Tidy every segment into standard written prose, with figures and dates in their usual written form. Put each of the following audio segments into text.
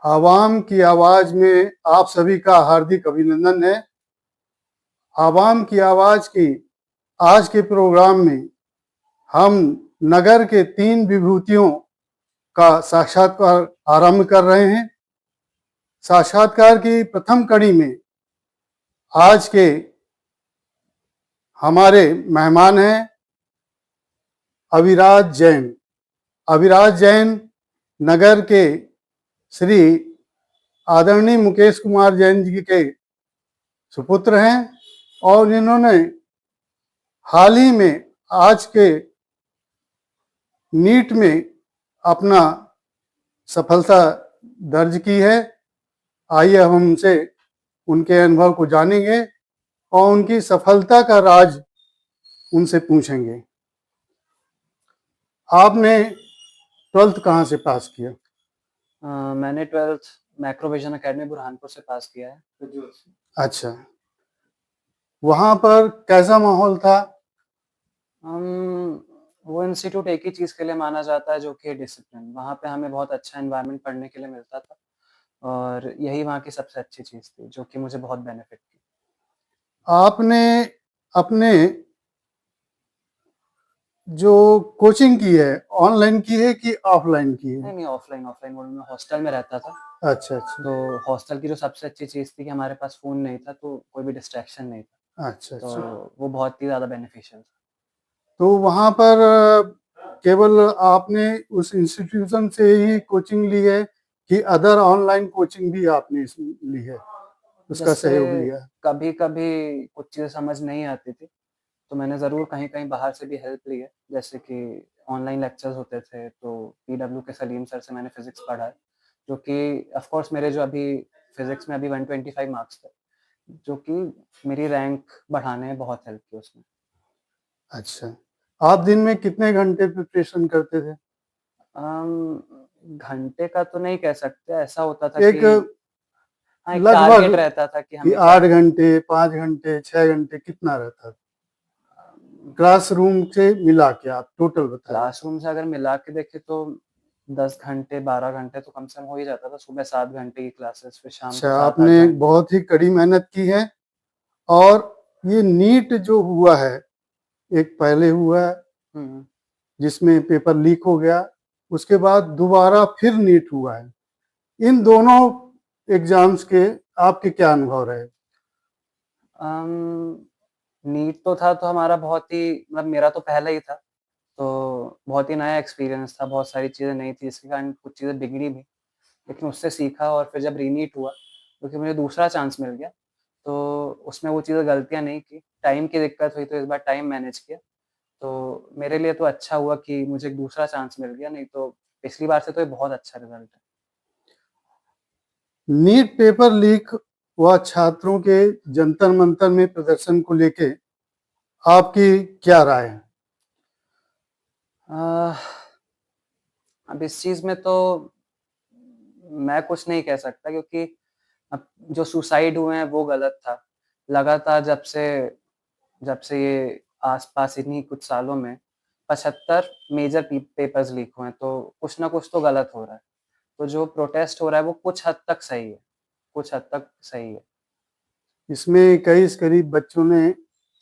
आवाम की आवाज में आप सभी का हार्दिक अभिनंदन है। आवाम की आवाज की आज के प्रोग्राम में हम नगर के 3 विभूतियों का साक्षात्कार आरंभ कर रहे हैं। साक्षात्कार की प्रथम कड़ी में आज के हमारे मेहमान हैं अविराज जैन। अविराज जैन नगर के श्री आदरणीय मुकेश कुमार जैन जी के सुपुत्र हैं और इन्होंने हाल ही में आज के नीट में अपना सफलता दर्ज की है। आइए हम उनसे उनके अनुभव को जानेंगे और उनकी सफलता का राज उनसे पूछेंगे। आपने 12th कहाँ से पास किया? मैंने 12th मैक्रोविजन एकेडमी बुरहानपुर से पास किया है। अच्छा, वहाँ पर कैसा माहौल था? वो इंस्टीट्यूट एक ही चीज़ के लिए माना जाता है जो कि डिसिप्लिन। वहाँ पे हमें बहुत अच्छा एनवायरनमेंट पढ़ने के लिए मिलता था और यही वहाँ की सबसे अच्छी चीज़ थी जो कि मुझे बहुत बेनिफिट की। आपने अपने जो कोचिंग की है ऑनलाइन की है कि ऑफलाइन की है? नहीं, ऑफलाइन मोड में हॉस्टल में रहता था। अच्छा अच्छा। तो हॉस्टल की जो सबसे अच्छी चीज़ थी कि हमारे पास फ़ोन नहीं था, तो कोई भी डिस्ट्रैक्शन नहीं था। अच्छा तो अच्छा। वो बहुत ही ज़्यादा बेनिफिशियल था। तो वहाँ पर केवल आपने उस इंस्टीट्यूशन से ही कोचिंग ली है कि अदर ऑनलाइन कोचिंग भी आपने ली है, उसका जैसे सहयोग लिया है? कभी-कभी कुछ चीज़ें समझ नहीं आती थी, तो मैंने ज़रूर कहीं-कहीं बाहर से भी हेल्प ली है। जैसे कि ऑनलाइन लेक्चर्स होते थे, तो पीडब्ल्यू के सलीम सर से मैंने फिज़िक्स पढ़ा है, जो कि ऑफ़ कोर्स मेरे जो अभी फिज़िक्स में अभी 125 मार्क्स थे, जो कि मेरी रैंक बढ़ाने में बहुत हेल्प की उसने। अच्छा, आप दिन में कितने घंटे प्रिपरेशन करते थे? घंटे का तो नहीं कह सकते, ऐसा होता था एक कि हाँ, एक लगभग टारगेट रहता था कि कि हमेशा 8 घंटे, 5 घंटे, 6 घंटे कितना रहता था? क्लासरूम से मिला के आप टोटल बताइए। क्लासरूम से अगर मिला के देखें तो 10 घंटे, 12 घंटे तो कम से कम हो ही जाता था। सुबह 7 घंटे की क्लासेस, फिर शाम अच्छा, को 7-8 आपने घंटे। बहुत ही कड़ी मेहनत की है और ये नीट जो हुआ है, एक पहले हुआ है हुँ। जिसमें पेपर लीक हो गया, उसके बाद दोबारा फिर नीट हुआ है। इन दोनों एग्जाम्स के आपके क्या अनुभव रहे? अम, नीट तो था तो हमारा बहुत ही मतलब मेरा तो पहला ही था, तो बहुत ही नया एक्सपीरियंस था, बहुत सारी चीज़ें नई थी, जिसके कारण कुछ चीज़ें बिगड़ी भी। लेकिन उससे सीखा और फिर जब रीनीट हुआ, क्योंकि मुझे दूसरा चांस मिल गया, तो उसमें वो चीज़ें गलतियाँ नहीं की। टाइम की दिक्कत हुई तो इस बार टाइम मैनेज किया। तो मेरे लिए तो अच्छा हुआ कि मुझे एक दूसरा चांस मिल गया, नहीं तो पिछली बार से तो ये बहुत अच्छा रिज़ल्ट है। नीट पेपर लीक व छात्रों के जंतर मंतर में प्रदर्शन को लेके आपकी क्या राय है? अ, अब इस चीज़ में तो मैं कुछ नहीं कह सकता क्योंकि अब जो सुसाइड हुए हैं वो गलत था। लगातार जब से ये आस-पास इन्हीं कुछ सालों में 75 मेजर पेपर्स लीक हुए हैं, तो कुछ ना कुछ तो गलत हो रहा है। तो जो प्रोटेस्ट हो रहा है वो कुछ हद तक सही है, कुछ हद तक सही है। इसमें करीब बच्चों ने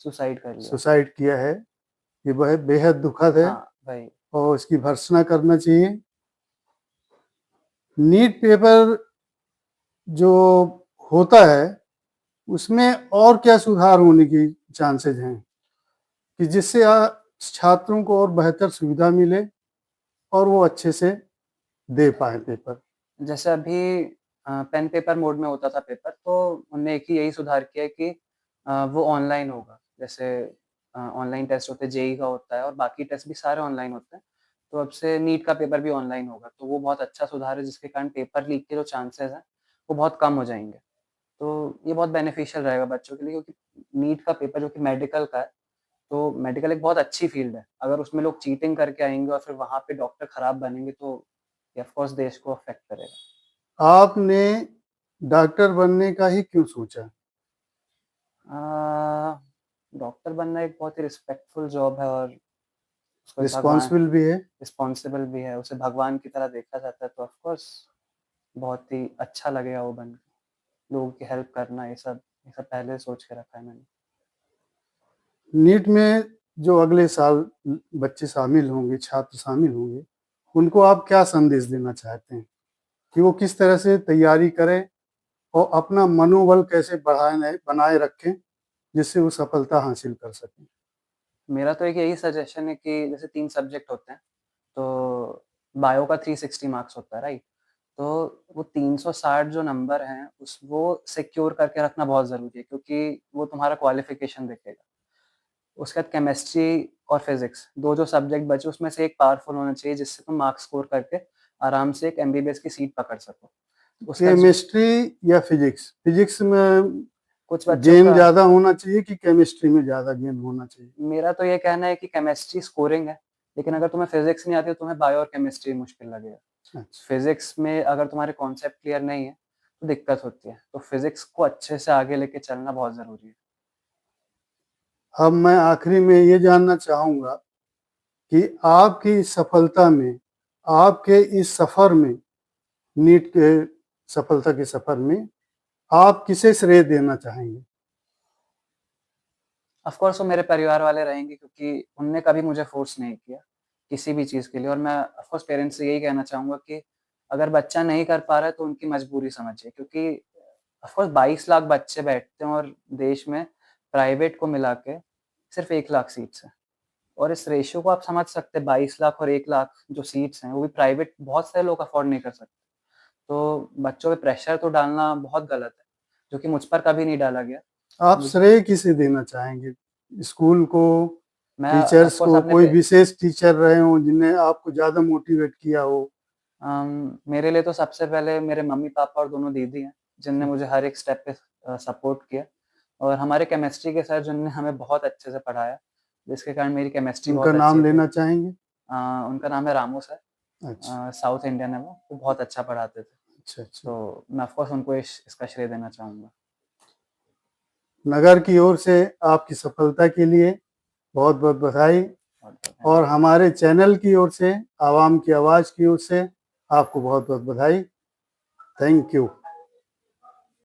सुसाइड कर लिया। सुसाइड किया है, ये वह बेहद दुखद है हाँ, वही। और इसकी भर्त्सना करना चाहिए। नीट पेपर जो होता है उसमें और क्या सुधार होने की चांसेस हैं कि जिससे छात्रों को और बेहतर सुविधा मिले और वो अच्छे से दे पाए पेपर? जैसे अभी पेन पेपर मोड में होता था पेपर, तो उन्होंने एक ही यही सुधार किया है कि वो ऑनलाइन होगा। जैसे ऑनलाइन टेस्ट होते हैं, जेईई का होता है और बाकी टेस्ट भी सारे ऑनलाइन होते हैं। तो अब से नीट का पेपर भी ऑनलाइन होगा, तो वो बहुत अच्छा सुधार है जिसके कारण पेपर लीक के जो चांसेज़ हैं, वो बहुत कम हो जाएँगे। तो ये बहुत बेनिफिशियल रहेगा बच्चों के लिए क्योंकि नीट का पेपर जो कि मेडिकल का है, तो मेडिकल एक बहुत अच्छी फ़ील्ड है। अगर उसमें लोग चीटिंग करके आएँगे और फिर वहाँ पे डॉक्टर खराब बनेंगे तो ये ऑफ़ कोर्स देश को अफ़ेक्ट करेगा। आपने डॉक्टर बनने का ही क्यों सोचा? अ, डॉक्टर बनना एक बहुत ही रिस्पेक्टफुल जॉब है और उसको एक भगवान रिस्पॉन्सिबल भी है। रिस्पॉन्सिबल भी है, उसे भगवान की तरह देखा जाता है तो ऑफ़ कोर्स बहुत ही अच्छा लगेगा वो बन के। लोगों की हेल्प करना ये सब पहले सोच के रखा है मैंने। नीट में जो अगले साल बच्चे शामिल होंगे, छात्र शामिल होंगे, उनको आप क्या संदेश देना चाहते हैं कि वो किस तरह से तैयारी करें और अपना मनोबल कैसे बनाए रखें, जिससे वो सफलता हासिल कर सकें? मेरा तो एक यही सजेशन है कि जैसे 3 सब्जेक्ट होते हैं, तो बायो का 360 मार्क्स होता है, राइट? तो वो 360 जो नंबर हैं, उस वो सिक्योर करके रखना बहुत ज़रूरी है, क्योंकि वो तुम्हारा क्वालिफ़िकेशन देखेगा। उसके बाद केमिस्ट्री और फिज़िक्स 2 जो सब्जेक्ट बचे, उसमें से एक पावरफुल होना चाहिए, जिससे तुम मार्क्स स्कोर करके आराम से एक एमबीबीएस की सीट पकड़ सको। उसका ज केमिस्ट्री या फिजिक्स? फिजिक्स में कुछ बच्चों गेन का ज़्यादा होना चाहिए कि केमिस्ट्री में ज़्यादा गेन होना चाहिए? मेरा तो ये कहना है कि केमिस्ट्री स्कोरिंग है, लेकिन अगर तुम्हें फिज़िक्स नहीं आती, तो तुम्हें बायो और केमिस्ट्री मुश्किल लगेगा। अच्छा। फिज़िक्स में अगर तुम्हारे कॉन्सेप्ट क्लियर नहीं है, तो दिक्कत होती है। तो फिज़िक्स को अच्छे से आगे लेके चलना बहुत ज़रूरी है। अब मैं आखिरी में ये जानना चाहूँगा कि आपकी इस सफलता में, आपके इस सफ़र में, नीट के सफलता के सफ़र में आप किसे श्रेय देना चाहेंगे? ऑफ़ कोर्स वो मेरे परिवार वाले रहेंगे, क्योंकि उनने कभी मुझे फ़ोर्स नहीं किया, किसी भी चीज़ के लिए, और मैं ऑफ़ कोर्स पेरेंट्स से यही कहना चाहूँगा कि अगर बच्चा नहीं कर पा रहा है, तो उनकी मजबूरी समझिए, क्योंकि ऑफ़ कोर्स 22 लाख बच्चे बैठते हैं, और देश में प्राइवेट को मिला के सिर्फ़ 1 लाख सीट्स हैं। और इस रेशियो को आप समझ सकते हैं, 22 लाख और 1 लाख जो सीट्स हैं, वो भी प्राइवेट, बहुत सारे लोग अफ़ोर्ड नहीं कर सकते। तो बच्चों पे प्रेशर तो डालना बहुत गलत है, जो कि मुझ पर कभी नहीं डाला गया। आप मुझ श्रेय किसे देना चाहेंगे? स्कूल को, मैं ऑफ़ टीचर्स कोर्स को, अपने कोई पे विशेष टीचर रहे हों जिन्हें आपको ज़्यादा मोटिवेट किया हो? मेरे लिए तो सबसे पहले मेरे मम्मी-पापा और दोनों दीदी हैं, जिनने मुझे हर एक स्टेप पे सपोर्ट किया, और हमारे केमिस्ट्री के सर, जिनने हमें बहुत अच्छे से पढ़ाया, जिसके कारण मेरी केमिस्ट्री उनका बहुत अच्छी नाम थी। लेना चाहेंगे? उनका नाम है रामू सर। अच्छा, साउथ इंडियन है वो बहुत अच्छा पढ़ाते थे। अच्छा, अच्छा। तो मैं ऑफ़ कोर्स उनको इसका श्रेय देना चाहूँगा। नगर की ओर से आपकी सफलता के लिए बहुत-बहुत बधाई, बहुत-बहुत और धन्यवाद। हमारे चैनल की ओर से, आवाम की आवाज़ की ओर से आपको बहुत-बहुत बधाई। Thank you.